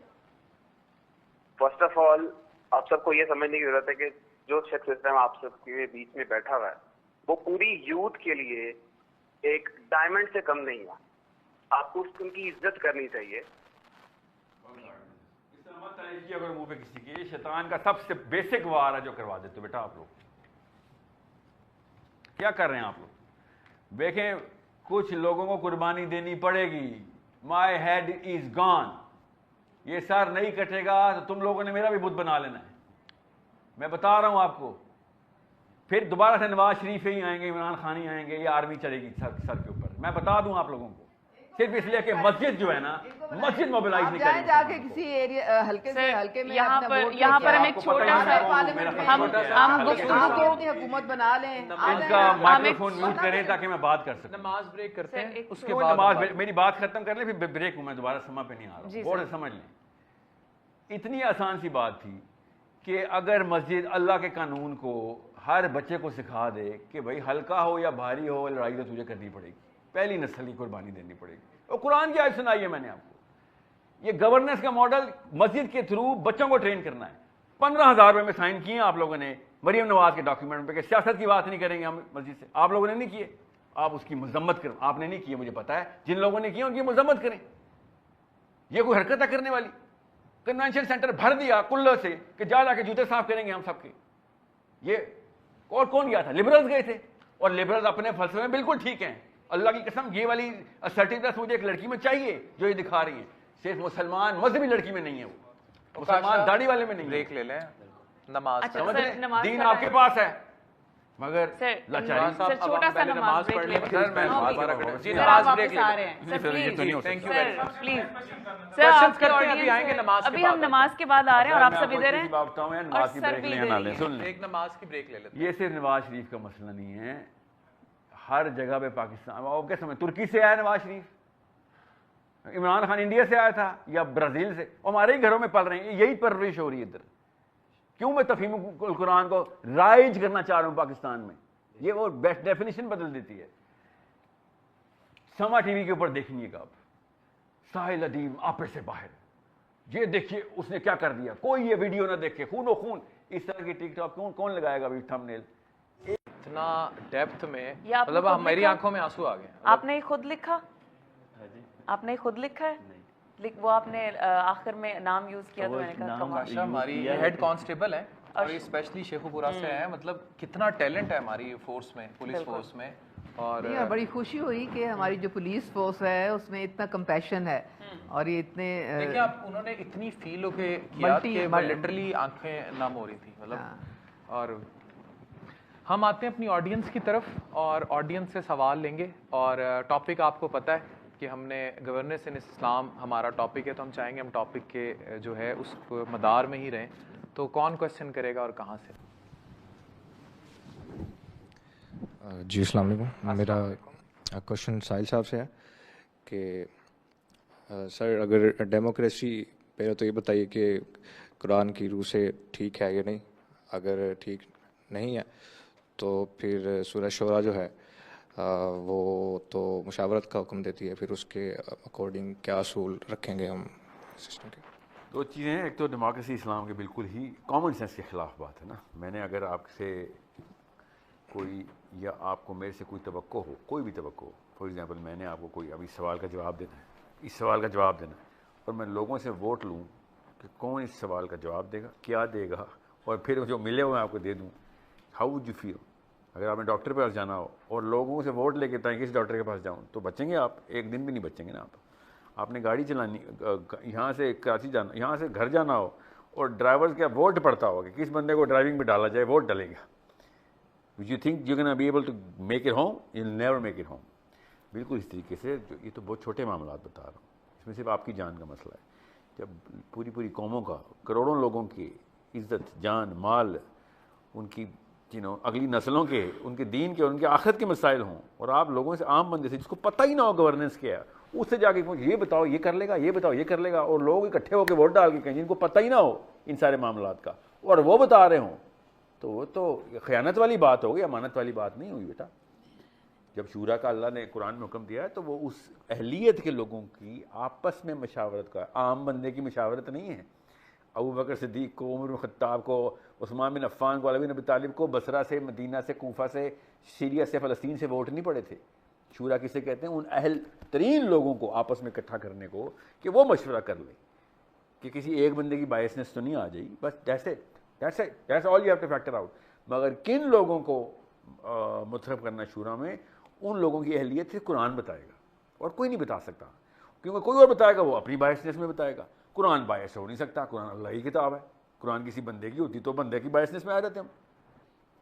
فرسٹ آف آل آپ سب کو یہ سمجھنے کی ضرورت ہے کہ جو شخص اس ٹائم آپ سب کے بیچ میں بیٹھا ہوا ہے وہ پوری یوتھ کے لیے ایک ڈائمنڈ سے کم نہیں ہے. آپ کو ان کی عزت کرنی چاہیے. اگر منہ پہ کسی کی, شیطان کا سب سے بیسک وار ہے جو کروا دیتے ہو بیٹا. آپ لوگ کیا کر رہے ہیں آپ لوگ؟ دیکھیں کچھ لوگوں کو قربانی دینی پڑے گی. My head is gone. یہ سر نہیں کٹے گا تو تم لوگوں نے میرا بھی بت بنا لینا ہے. میں بتا رہا ہوں آپ کو. پھر دوبارہ سے نواز شریف ہی آئیں گے, عمران خان ہی آئیں گے, یہ آرمی چلے گی سر کے اوپر. میں بتا دوں آپ لوگوں کو, صرف اس لیے کہ مسجد جو ہے نا, مسجد موبلائز نہیں کریں. جا کے کسی ایریا ہلکے سے ہلکے میں یہاں پر ہم ایک چھوٹا سا ہم حکومت بنا لیں. ان کا مائکرو فون میوٹ کریں تاکہ میں بات کر سکوں. نماز بریک کرتے ہیں, اس کے بعد میری بات ختم کر لیں, پھر بریک ہوں, میں دوبارہ سما پہ نہیں آ رہا. غور سے سمجھ لیں. اتنی آسان سی بات تھی کہ اگر مسجد اللہ کے قانون کو ہر بچے کو سکھا دے کہ بھائی ہلکا ہو یا بھاری ہو, لڑائی تو تجھے کرنی پڑے گی, پہلی نسل کی قربانی دینی پڑے گی. اور قرآن کی آیت سنائی ہے میں نے آپ کو. یہ گورننس کا ماڈل مسجد کے تھرو بچوں کو ٹرین کرنا ہے. 15,000 روپے میں سائن کیے آپ لوگوں نے مریم نواز کے ڈاکیومنٹ پہ کہ سیاست کی بات نہیں کریں گے ہم مسجد سے. آپ لوگوں نے نہیں کیے, آپ اس کی مذمت کریں. آپ نے نہیں کیے, مجھے پتا ہے. جن لوگوں نے کیے ان کی مذمت کریں. یہ کوئی حرکت ہے کرنے والی؟ کنونشن سینٹر بھر دیا کلو سے کہ جا کے جوتے صاف کریں گے ہم سب کے. یہ اور کون گیا تھا؟ لبرلز گئے تھے, اور لبرلز اپنے فلسفے میں بالکل ٹھیک ہیں. اللہ کی قسم یہ والی اسرٹیونیس مجھے ایک لڑکی میں چاہیے جو یہ دکھا رہی ہے. صرف مسلمان مذہبی لڑکی میں نہیں ہے, وہ مسلمان داڑھی والے میں نہیں ہے. بریک لے لیں, نماز دین آپ کے پاس ہے مگر لاچاری. سر چھوٹا سا نماز پڑھ لیں. جی نماز بریک لے لیں. Thank you very much. Please questions کرتے ہیں, ابھی آئیں گے نماز کے بعد. ابھی ہم نماز کے بعد آ رہے ہیں اور آپ سب ادھر ہیں. نماز کی بریک لینا لیں. سن لیں, ایک نماز کی بریک لے لیتے ہیں. یہ صرف نواز شریف کا مسئلہ نہیں ہے, ہر جگہ پہ پاکستان. آپ کیا سمجھ, ترکی سے آیا نواز شریف, عمران خان انڈیا سے آیا تھا یا برازیل سے, ہمارے ہی گھروں میں پل رہے ہیں. یہی پرورش ہو رہی ہے ادھر. کیوں میں تفہیم القرآن کو رائج کرنا چاہ رہا ہوں پاکستان میں, یہ وہ بیسٹ ڈیفینیشن بدل دیتی ہے. سما ٹی وی کے اوپر دیکھنی ہے آپ, ساحل ادیم آپے سے باہر, یہ دیکھیے اس نے کیا کر دیا, کوئی یہ ویڈیو نہ دیکھے, خون و خون. اس طرح کی ٹک ٹاک کون لگائے گا ابھی تھم نیل. اتنا ڈیپتھ میں, مطلب ہماری آنکھوں میں آنسو آ گئے. آپ نے خود لکھا, آپ نے خود لکھا ہے, وہ آپ نے آخر میں نام یوز کیا تو میں نے کہا کمال. ہماری ہیڈ کانسٹیبل ہیں اور یہ اسپیشلی شیخو پورہ سے ہیں. مطلب کتنا ٹیلنٹ ہے ہماری فورس میں, پولیس فورس میں. اور بڑی خوشی ہوئی کہ ہماری جو پولیس فورس ہے اس میں اتنا کمپیشن ہے, اور یہ اتنے دیکھیں آپ, انہوں نے اتنی فیل ہو کے کیا کہ لٹرلی آنکھیں نم ہو رہی تھی مطلب. اور ہم آتے ہیں اپنی آڈینس کی طرف اور آڈینس سے سوال لیں گے. اور ٹاپک آپ کو پتہ ہے کہ ہم نے گورننس ان اسلام ہمارا ٹاپک ہے, تو ہم چاہیں گے ہم ٹاپک کے جو ہے اس کو مدار میں ہی رہیں. تو کون کوشچن کرے گا اور کہاں سے؟ جی السلام علیکم. میرا کوشچن ساحل صاحب سے ہے کہ سر اگر ڈیموکریسی پہلے تو یہ بتائیے کہ قرآن کی روح سے ٹھیک ہے یا نہیں. اگر ٹھیک نہیں ہے تو پھر سورہ شورا جو ہے وہ تو مشاورت کا حکم دیتی ہے, پھر اس کے اکارڈنگ کیا اصول رکھیں گے ہم سسٹم کے؟ دو چیزیں ہیں, ایک تو ڈیموکریسی اسلام کے بالکل ہی کامن سینس کے خلاف بات ہے نا. میں نے اگر آپ سے کوئی یا آپ کو میرے سے کوئی توقع ہو, کوئی بھی توقع ہو, فار ایگزامپل میں نے آپ کو کوئی ابھی سوال کا جواب دینا ہے, اس سوال کا جواب دینا ہے, اور میں لوگوں سے ووٹ لوں کہ کون اس سوال کا جواب دے گا, کیا دے گا, اور پھر جو ملے ہوئے آپ کو دے دوں, ہاؤ وڈ یو فیل؟ اگر آپ نے ڈاکٹر کے پاس جانا ہو اور لوگوں سے ووٹ لے کے تاکہ کس ڈاکٹر کے پاس جاؤں, تو بچیں گے آپ؟ ایک دن بھی نہیں بچیں گے نا آپ. آپ نے گاڑی چلانی, یہاں سے کراچی جانا, یہاں سے گھر جانا ہو, اور ڈرائیور کا ووٹ پڑتا ہو کہ کس بندے کو ڈرائیونگ میں ڈالا جائے, ووٹ ڈلے گا. You think you can be able to make it home, you will never make it home. بالکل اس طریقے سے یہ تو بہت چھوٹے معاملات بتا رہا ہوں, اس میں صرف آپ کی جان کا مسئلہ ہے. جب پوری قوموں کا, کروڑوں لوگوں کی عزت, جان, مال, ان کی اگلی نسلوں کے, ان کے دین کے, ان کے آخرت کے مسائل ہوں, اور آپ لوگوں سے, عام بندے سے جس کو پتہ ہی نہ ہو گورننس کیا ہے, اس سے جا کے یہ بتاؤ یہ کر لے گا, یہ بتاؤ یہ کر لے گا, اور لوگ اکٹھے ہو کے ووٹ ڈال کے کہیں جن کو پتہ ہی نہ ہو ان سارے معاملات کا, اور وہ بتا رہے ہوں, تو وہ تو خیانت والی بات ہوگی, امانت والی بات نہیں ہوئی بیٹا. جب شورا کا اللہ نے قرآن میں حکم دیا ہے تو وہ اس اہلیت کے لوگوں کی آپس میں مشاورت کا, عام بندے کی مشاورت نہیں ہے. ابو بکر صدیق کو, عمر بن خطاب کو, عثمان بن عفان کو, علی بن ابی طالب کو بصرہ سے, مدینہ سے, کوفہ سے, سیریا سے, فلسطین سے ووٹ نہیں پڑے تھے. شورا کسے کہتے ہیں؟ ان اہل ترین لوگوں کو آپس میں اکٹھا کرنے کو کہ وہ مشورہ کر لیں, کہ کسی ایک بندے کی بائسنس تو نہیں آ جائے گی, بس that's all you have to factor out. مگر کن لوگوں کو متحب کرنا شورا میں, ان لوگوں کی اہلیت سے قرآن بتائے گا, اور کوئی نہیں بتا سکتا, کیونکہ کوئی اور بتائے گا وہ اپنی بائسنس میں بتائے گا. قرآن باعث ہو نہیں سکتا, قرآن اللہ کی کتاب ہے. قرآن کسی بندے کی ہوتی تو بندے کی بائسنس میں آ جاتے ہم,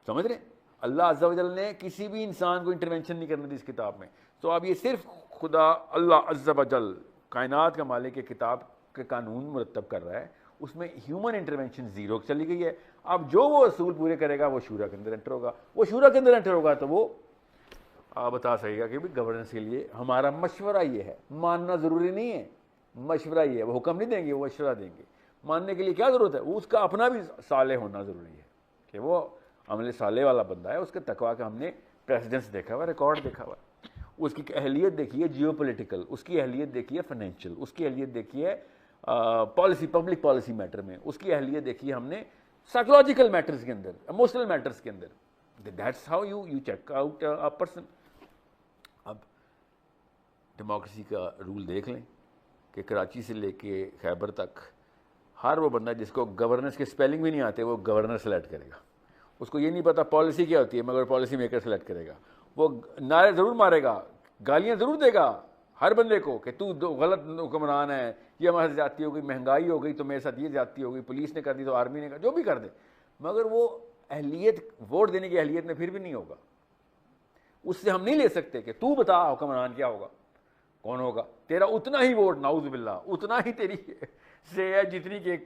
سمجھ رہے ہیں؟ اللہ عز و جل نے کسی بھی انسان کو انٹرونشن نہیں کرنے دی اس کتاب میں. تو اب یہ صرف خدا اللہ عز و جل کائنات کا مالک کے کتاب کے قانون مرتب کر رہا ہے, اس میں ہیومن انٹرونشن زیرو چلی گئی ہے. اب جو وہ اصول پورے کرے گا وہ شورا کے اندر انٹر ہوگا, وہ شورا کے اندر انٹر ہوگا تو وہ بتا سکے گا کہ گورننس کے لیے ہمارا مشورہ یہ ہے. ماننا ضروری نہیں ہے, مشورہ یہ ہے. وہ حکم نہیں دیں گے, وہ مشورہ دیں گے. ماننے کے لیے کیا ضرورت ہے؟ وہ اس کا اپنا بھی صالح ہونا ضروری ہے کہ وہ عمل صالح والا بندہ ہے, اس کے تقویٰ کا ہم نے پریسیڈنس دیکھا ہوا, ریکارڈ دیکھا ہوا, اس کی اہلیت دیکھی ہے جیو پولیٹیکل, اس کی اہلیت دیکھی ہے فائنینشیل, اس کی اہلیت دیکھی ہے پالیسی, پبلک پالیسی میٹر میں, اس کی اہلیت دیکھی ہے ہم نے سائیکولوجیکل میٹرز کے اندر, ایموشنل میٹرز کے اندر. That's how you check out a person. اب ڈیموکریسی کا رول دیکھ لیں کہ کراچی سے لے کے خیبر تک ہر وہ بندہ جس کو گورننس کے سپیلنگ بھی نہیں آتے وہ گورنر سلیکٹ کرے گا, اس کو یہ نہیں پتا پالیسی کیا ہوتی ہے, مگر پالیسی میکر سلیکٹ کرے گا. وہ نعرے ضرور مارے گا, گالیاں ضرور دے گا ہر بندے کو کہ تو غلط حکمران ہے, یہ ہمارے ساتھ زیادتی ہو گئی, مہنگائی ہو گئی تو میرے ساتھ یہ زیادتی ہو گئی, پولیس نے کر دی تو آرمی نے کر, جو بھی کر دے, مگر وہ اہلیت, ووٹ دینے کی اہلیت میں پھر بھی نہیں ہوگا. اس سے ہم نہیں لے سکتے کہ تو بتا حکمران کیا ہوگا, کون ہوگا. تیرا اتنا ہی ووٹ نعوذ باللہ اتنا ہی تیری سے ہے جتنی کہ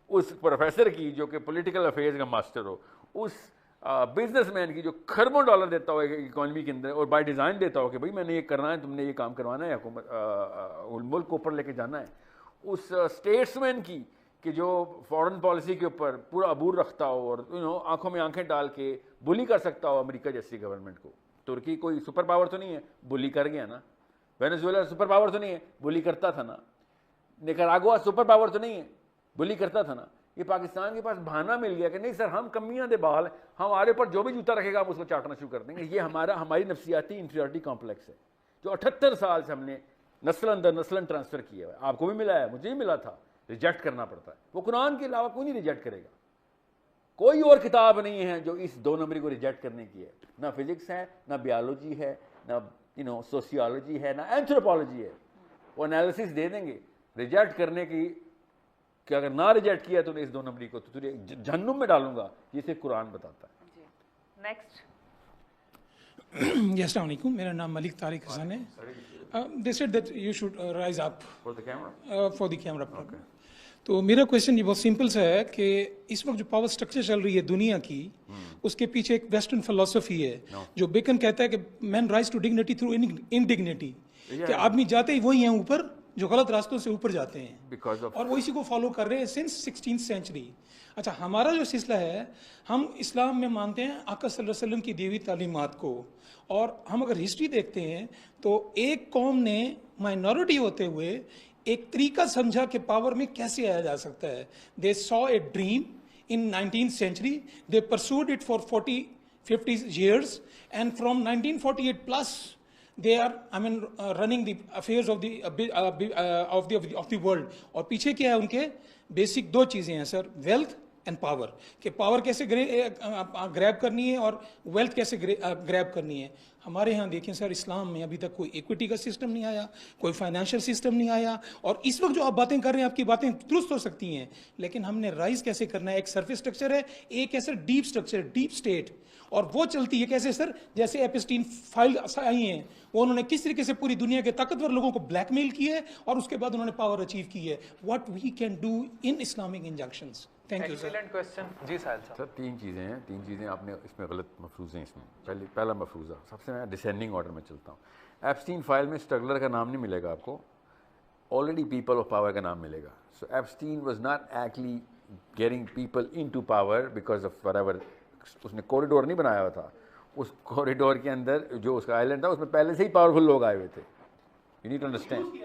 اس پروفیسر کی جو کہ پولیٹیکل افیئرز کا ماسٹر ہو, اس بزنس مین کی جو خربوں ڈالر دیتا ہو اکانومی کے اندر اور بائی ڈیزائن دیتا ہو کہ بھائی میں نے یہ کرنا ہے, تم نے یہ کام کروانا ہے, حکومت ملک کو اوپر لے کے جانا ہے. اس اسٹیٹس مین کی کہ جو فارن پالیسی کے اوپر پورا عبور رکھتا ہو اور آنکھوں میں آنکھیں ڈال کے بلی کر سکتا ہو امریکہ جیسی گورنمنٹ کو. ترکی کوئی سپر پاور تو نہیں ہے, بلی کر گیا نا. وینزویلا سپر پاور تو نہیں ہے, بلی کرتا تھا نا. نکاراگوا سپر پاور تو نہیں ہے, بلی کرتا تھا نا. یہ پاکستان کے پاس بہانہ مل گیا کہ نہیں سر ہم کمیاں دے بال, ہمارے اوپر جو بھی جوتا رکھے گا ہم اس کو چاٹنا شروع کر دیں گے. یہ ہماری نفسیاتی انفیریٹی کمپلیکس ہے جو 78 سال سے ہم نے نسل اندر نسل ٹرانسفر کیا ہے. آپ کو بھی ملا ہے, مجھے بھی ملا تھا. ریجیکٹ کرنا پڑتا ہے. وہ قرآن کے علاوہ کوئی نہیں ریجیکٹ کرے گا. کوئی اور کتاب نہیں ہے جو اس 2 نمبری کو ریجیکٹ کرنے کی ہے. نہ فزکس ہے, نہ بیالوجی ہے, نہ سوسیالوجی ہے, نہ اینتھروپالوجی ہے. وہ انالیسس دے دیں گے ریجیکٹ کرنے کی کہ اگر نہ ریجیکٹ کیا تو اس 2 نمبری کو تو تجھے جہنم میں ڈالوں گا. یہ صرف قرآن بتاتا ہے. نیکسٹ. جی السلام علیکم, میرا نام ملک طارق حسن ہے. They said that you should rise up for the camera. For the camera. تو میرا کویشچن یہ بہت سمپل سا ہے کہ اس وقت جو پاور سٹرکچر چل رہی ہے دنیا کی, اس کے پیچھے ایک ویسٹرن فلسفی ہے جو بیکن کہتا ہے کہ مین رائز ٹو ڈگنیٹی تھرو انڈگنیٹی, کہ آدمی جاتے ہی وہی ہیں اوپر جو غلط راستوں سے اوپر جاتے ہیں, اور وہ اسی کو فالو کر رہے ہیں سنس 16th سینچری. اچھا, ہمارا جو سلسلہ ہے, ہم اسلام میں مانتے ہیں آقا صلی اللہ علیہ وسلم کی دی ہوئی تعلیمات کو, اور ہم اگر ہسٹری دیکھتے ہیں تو ایک قوم نے مائنورٹی ہوتے ہوئے ایک طریقہ سمجھا کہ پاور میں کیسے آیا جا سکتا ہے. They saw a dream in 19th century, they pursued it for 40-50 years, and from 1948 plus they are running the affairs of the world. اور پیچھے کیا ہے ان کے بیسک 2 چیزیں ہیں سر, ویلتھ اینڈ پاور, کہ پاور کیسے گریب کرنی ہے اور ویلتھ کیسے گریب کرنی ہے. ہمارے ہاں دیکھیں سر, اسلام میں ابھی تک کوئی ایکویٹی کا سسٹم نہیں آیا, کوئی فائنینشیل سسٹم نہیں آیا, اور اس وقت جو آپ باتیں کر رہے ہیں آپ کی باتیں درست ہو سکتی ہیں, لیکن ہم نے رائز کیسے کرنا ہے. ایک سرفیس اسٹرکچر ہے, ایک ہے سر ڈیپ اسٹرکچر, ڈیپ اسٹیٹ, اور وہ چلتی ہے کیسے سر, جیسے ایپسٹین فائل آئی ہیں, وہ انہوں نے کس طریقے سے پوری دنیا کے طاقتور لوگوں کو بلیک میل کی ہے اور اس کے بعد انہوں نے پاور اچیو کی ہے. What we can do in Islamic injunctions. Thank you sir. Excellent question. جی ساحل صاحب. سر 3 چیزیں ہیں, 3 چیزیں آپ نے اس میں غلط مفروض ہیں. اس میں پہلا مفروضہ سب سے میں ڈسینڈنگ آرڈر میں چلتا ہوں. ایپسٹین فائل میں اسٹرگلر کا نام نہیں ملے گا آپ کو, آلریڈی پیپل آف پاور کا نام ملے گا. So Epstein was not actually getting people into power because of whatever. اس نے کوریڈور نہیں بنایا ہوا تھا, اس کوریڈور کے اندر جو اس کا آئیلینڈ تھا اس میں پہلے سے ہی پاورفل لوگ آئے ہوئے تھے. You need to understand.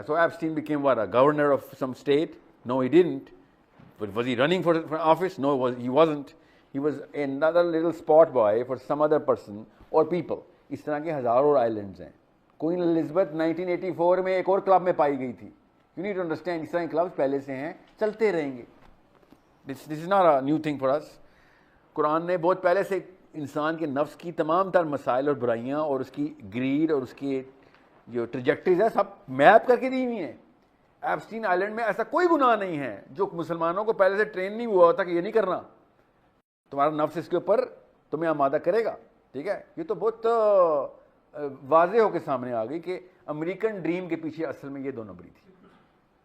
So Epstein became what, a governor of some state? No, he didn't. But was he running for office? No, he wasn't. He was another little spot boy for some other person or people. اس طرح کے ہزاروں islands ہیں. Queen Elizabeth 1984 میں ایک اور club میں پائی گئی تھی. You need to understand, اس طرح کے کلبز پہلے سے ہیں, چلتے رہیں گے. This is not a new thing for us. قرآن نے بہت پہلے سے انسان کے نفس کی تمام تر مسائل اور برائیاں اور اس کی گریڈ اور اس کی جو ٹریجیکٹریز ہے سب میپ کر کے دی ہوئی ہیں. ایپسٹین آئیلینڈ میں ایسا کوئی گناہ نہیں ہے جو مسلمانوں کو پہلے سے ٹرین نہیں ہوا ہوتا کہ یہ نہیں کرنا. تمہارا نفس اس کے اوپر تمہیں آمادہ کرے گا. ٹھیک ہے, یہ تو بہت واضح ہو کے سامنے آ گئی کہ امریکن ڈریم کے پیچھے اصل میں یہ 2 نمبری تھی.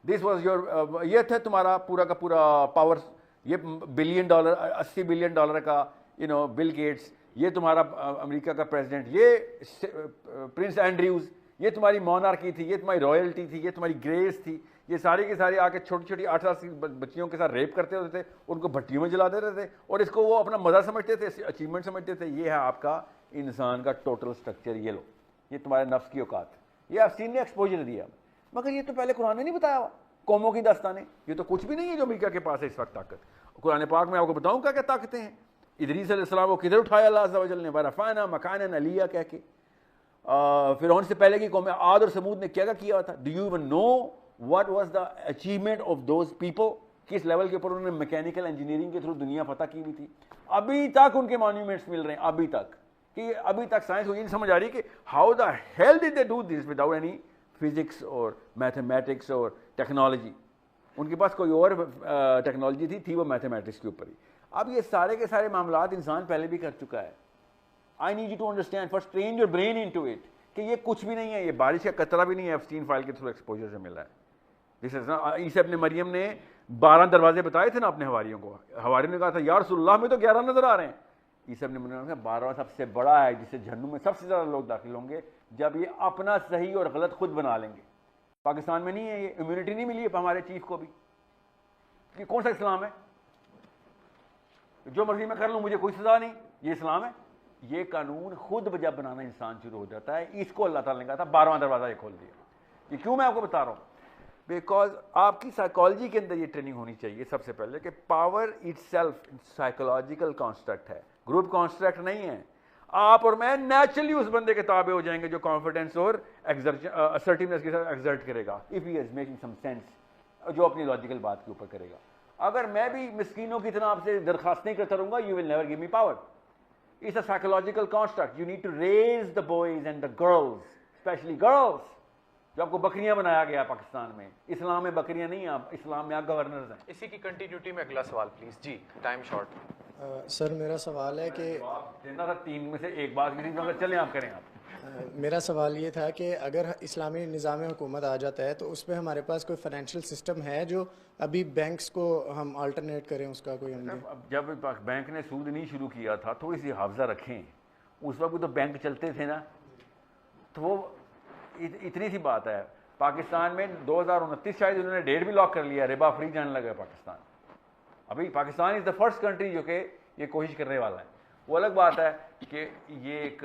دس واز یور, یہ تھا تمہارا پورا کا پورا پاور. یہ $1 بلین $80 بلین کا بل گیٹس, یہ تمہارا امریکہ کا پریزیڈنٹ, یہ پرنس اینڈریوز, یہ تمہاری مونارکی تھی, یہ تمہاری رائلٹی تھی, یہ تمہاری گریس تھی. یہ سارے کے سارے آ کے چھوٹی چھوٹی 8 سال کی بچیوں کے ساتھ ریپ کرتے ہوتے تھے, ان کو بھٹیوں میں جلا دیتے تھے اور اس کو وہ اپنا مزہ سمجھتے تھے, اچیومنٹ سمجھتے تھے. یہ ہے آپ کا انسان کا ٹوٹل اسٹرکچر. یہ لو, یہ تمہارے نفس کی اوقات. یہ ایپسٹین نے ایکسپوجر دیا, مگر یہ تو پہلے قرآن نے نہیں بتایا ہوا. قوموں کی داستانیں, یہ تو کچھ بھی نہیں ہے جو امریکہ کے پاس ہے اس وقت طاقت. قرآن پاک میں آپ کو بتاؤں کیا کیا طاقتیں ہیں. ادریس علیہ السلام کو کدھر اٹھایا اللہ عز و جل نے, ورفعنا مکانا علیہ کہہ کے. فرعون سے پہلے کی قوم عاد اور سمود نے کیا کیا تھا. Do you even know what was the achievement of those people? کس لیول کے اوپر انہوں نے میکینیکل انجینئرنگ کے تھرو دنیا فتح کی ہوئی تھی. ابھی تک ان کے مانیومنٹس مل رہے ہیں, ابھی تک, کہ ابھی تک سائنس کو یہ نہیں سمجھ آ رہی کہ how the hell did they do this without any physics اور میتھمیٹکس اور ٹیکنالوجی. ان کے پاس کوئی اور ٹیکنالوجی تھی وہ میتھمیٹکس کے اوپر ہی. اب یہ سارے کے سارے معاملات انسان پہلے بھی کر چکا ہے. I need you to understand, first train your brain into it, کہ یہ کچھ بھی نہیں ہے, یہ بارش کا قطرہ بھی نہیں ہے, ایپسٹین فائل کے تھرو ایکسپوجر سے ملا ہے. عیسیٰ ابن مریم نے 12 دروازے بتائے تھے نا اپنے حواریوں کو. حواریوں نے کہا تھا یا رسول اللہ میں تو 11 نظر آ رہے ہیں. عیسیٰ ابن مریم نے کہا 12واں سب سے بڑا ہے, جس سے جہنم میں سب سے زیادہ لوگ داخل ہوں گے جب یہ اپنا صحیح اور غلط خود بنا لیں گے. پاکستان میں نہیں ہے یہ, امیونٹی نہیں ملی ہے ہمارے چیف کو بھی. یہ کون سا اسلام ہے؟ جو مرضی میں کر لوں مجھے کوئی سزا نہیں, یہ اسلام ہے؟ یہ قانون خود جب بنانا انسان شروع ہو جاتا ہے, اس کو اللہ تعالیٰ نے کہا تھا 12واں دروازہ یہ کھول دیا. یہ کیوں میں آپ کو بتا رہا ہوں؟ بیکاز آپ کی سائیکالوجی کے اندر یہ ٹریننگ ہونی چاہیے سب سے پہلے کہ power it self psychological construct ہے, گروپ کانسٹرکٹ نہیں ہے. آپ اور میں نیچرلی اس بندے کے تابع ہو جائیں گے جو کانفیڈنس اور اسرٹیونیس کے ساتھ ایگزرٹ کرے گا, if he is making some sense, جو اپنی لاجیکل بات کے اوپر کرے گا. اگر میں بھی مسکینوں کی طرح آپ سے درخواست نہیں کرتا رہوں گا, you will never give me power. It's a psychological construct. You need to raise the boys and the girls, especially girls. جو آپ کو بکریاں بنایا گیا پاکستان میں, اسلام میں بکریاں نہیں ہیں, اسلام میں آپ گورنرز ہیں. اسی کی کنٹینیوٹی میں اگلا سوال پلیز. جی ٹائم شارٹ. سر میرا سوال ہے کہ دینا تھا 3 میں سے ایک بات بھی نہیں, چلیں آپ کریں. آپ میرا سوال یہ تھا کہ اگر اسلامی نظام حکومت آ جاتا ہے تو اس پہ ہمارے پاس کوئی فائنینشیل سسٹم ہے جو ابھی بینکس کو ہم آلٹرنیٹ کریں, اس کا کوئی ہم جب بینک نے سود نہیں شروع کیا تھا, تھوڑی سی حافظہ رکھیں, اس وقت تو بینک چلتے تھے نا, تو وہ اتنی سی بات ہے. پاکستان میں 2029 شاید انہوں نے ڈیٹ بھی لاک کر لیا, ربا فری جانے لگا پاکستان. ابھی پاکستان از دا فرسٹ کنٹری جو کہ یہ کوشش کرنے والا ہے. وہ الگ بات ہے کہ یہ ایک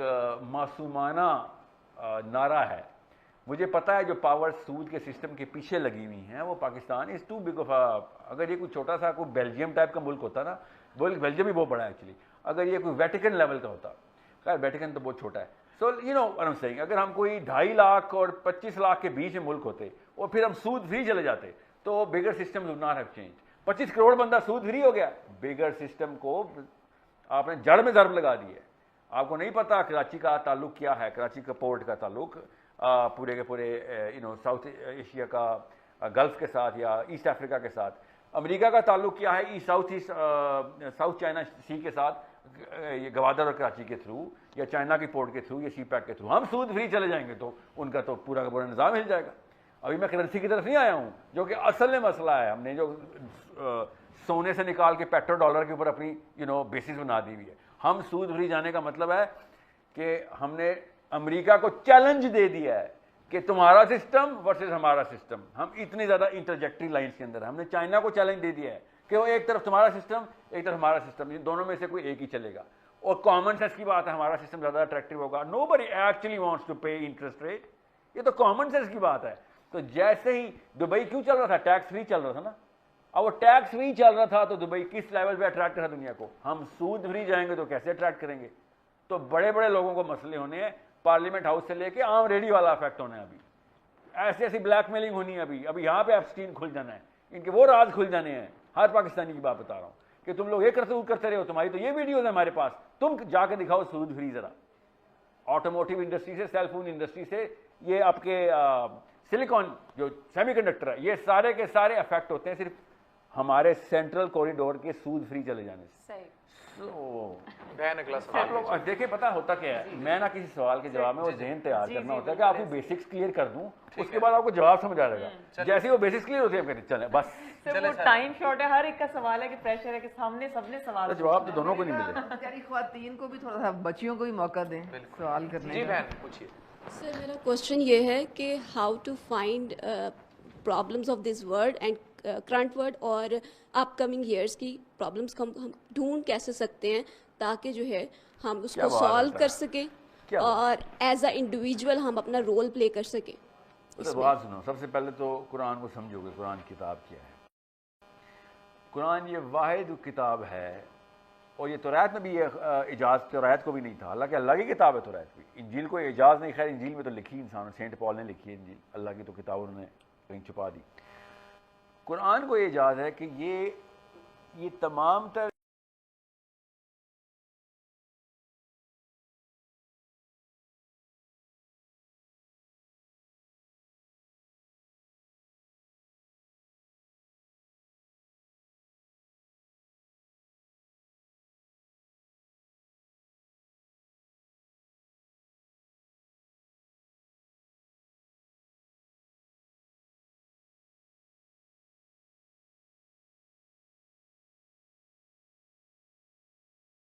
معصومانہ نعرہ ہے. مجھے پتہ ہے جو پاور سود کے سسٹم کے پیچھے لگی ہوئی ہیں وہ پاکستان از ٹو بگ آف. اگر یہ کوئی چھوٹا سا کوئی بیلجیم ٹائپ کا ملک ہوتا نا, بیلجیم بھی بہت بڑا ہے ایکچولی, اگر یہ کوئی ویٹیکن لیول کا ہوتا, خیر ویٹیکن تو بہت چھوٹا ہے. So you know I am seeing, اگر ہم کوئی 2.5 لاکھ اور 25 لاکھ کے بیچ میں ملک ہوتے اور پھر ہم سود فری چلے جاتے تو bigger system would not have change. 25 crore بندہ سود فری ہو گیا, بگر سسٹم کو آپ نے جڑ میں ضرب لگا دی ہے. آپ کو نہیں پتا کراچی کا تعلق کیا ہے, کراچی کا پورٹ کا تعلق پورے کے پورے یو نو ساؤتھ ایشیا کا گلف کے ساتھ یا ایسٹ افریقہ کے ساتھ. امریکہ کا تعلق کیا ہے ساؤتھ چائنا سی کے ساتھ, یہ گوادر اور کراچی کے تھرو یا چائنا کی پورٹ کے تھرو یا سی پیک کے تھرو. ہم سود فری چلے جائیں گے تو ان کا تو پورا کا پورا نظام ہل جائے گا. ابھی میں کرنسی کی طرف نہیں آیا ہوں جو کہ اصل میں مسئلہ ہے. ہم نے جو سونے سے نکال کے پیٹرو ڈالر کے اوپر اپنی یو نو بیسس بنا دی ہوئی ہے. ہم سود فری جانے کا مطلب ہے کہ ہم نے امریکہ کو چیلنج دے دیا ہے کہ تمہارا سسٹم ورسز ہمارا سسٹم. ہم اتنی زیادہ انٹرجیکٹری لائنس کے اندر ہم نے چائنا کو چیلنج دے دیا ہے کہ وہ ایک طرف تمہارا سسٹم ایک طرف ہمارا سسٹم, دونوں میں سے کوئی ایک ہی چلے گا. اور کامن سینس کی بات ہے, ہمارا سسٹم زیادہ اٹریکٹیو ہوگا. Nobody actually wants to pay interest rate, یہ تو کامن سینس کی بات ہے. تو جیسے ہی دبئی کیوں چل رہا تھا, ٹیکس فری چل رہا تھا نا. اب وہ ٹیکس فری چل رہا تھا تو دبئی کس لیول پہ اٹریکٹ کرا دنیا کو. ہم سود فری جائیں گے تو کیسے اٹریکٹ کریں گے. تو بڑے بڑے لوگوں کو مسئلے ہونے ہیں, پارلیمنٹ ہاؤس سے لے کے عام ریڈی والا افیکٹ ہونا ہے. ابھی ایسی بلیک میلنگ ہونی ہے. ابھی یہاں پہ ایپسٹین کھل جانا ہے, ان کے وہ راز کھل جانے ہیں. ہر پاکستانی کی بات بتا رہا ہوں کہ تم لوگ یہ کرتے رہے ہو, تمہاری تو یہ ویڈیوز ہیں ہمارے پاس, تم جا کے دکھاؤ سود فری ذرا. آٹوموٹیو انڈسٹری سے, سیل فون انڈسٹری سے, یہ آپ کے سلیکان جو سیمی کنڈکٹر ہے, یہ سارے کے سارے افیکٹ ہوتے ہیں صرف ہمارے سینٹرل کوریڈور کے سود فری چلے جانے سے. دیکھیں پتہ ہوتا کیا ہے, میں نہ کسی سوال کے جواب میں وہ ذہن تیار کرنا ہوتا ہے کہ آپ کو بیسکس کلیئر کر دوں, اس کے بعد آپ کو جواب سمجھ آ جائے گا. جیسے وہ بیسکس کلیئر ہوتے ہیں چلیں بس. ٹائم شارٹ ہے, ہر ایک کا سوال ہے کہ پریشر ہے کہ سامنے سب نے سوال, جواب تو دونوں کو نہیں ملے. بیچاری خواتین کو بھی تھوڑا سا, بچیوں کو بھی موقع دیں سوال کرنے. جی بہن پوچھیے. سر میرا کوشچن یہ ہے کہ how to find problems of this world and current world اور اپ کمنگ ایئرس کی پرابلمس کو ہم ڈھونڈ کیسے سکتے ہیں تاکہ جو ہے ہم اس کو سالو کر سکیں اور ایز اے انڈیویجول ہم اپنا رول پلے کر سکیں. بات سنو, سب سے پہلے تو قرآن کو سمجھو گے. قرآن کتاب کیا ہے؟ قرآن یہ واحد کتاب ہے, اور یہ توریت میں بھی یہ اعجاز توریت کو بھی نہیں تھا. حالانکہ اللہ کی کتاب ہے توریت بھی, انجیل کو اعجاز نہیں. خیر انجیل میں تو لکھی انسان, سینٹ پال نے لکھی ہے انجیل, اللہ کی تو کتاب انہوں نے کہیں چھپا دی. قرآن کو یہ ایجاز ہے کہ یہ تمام تر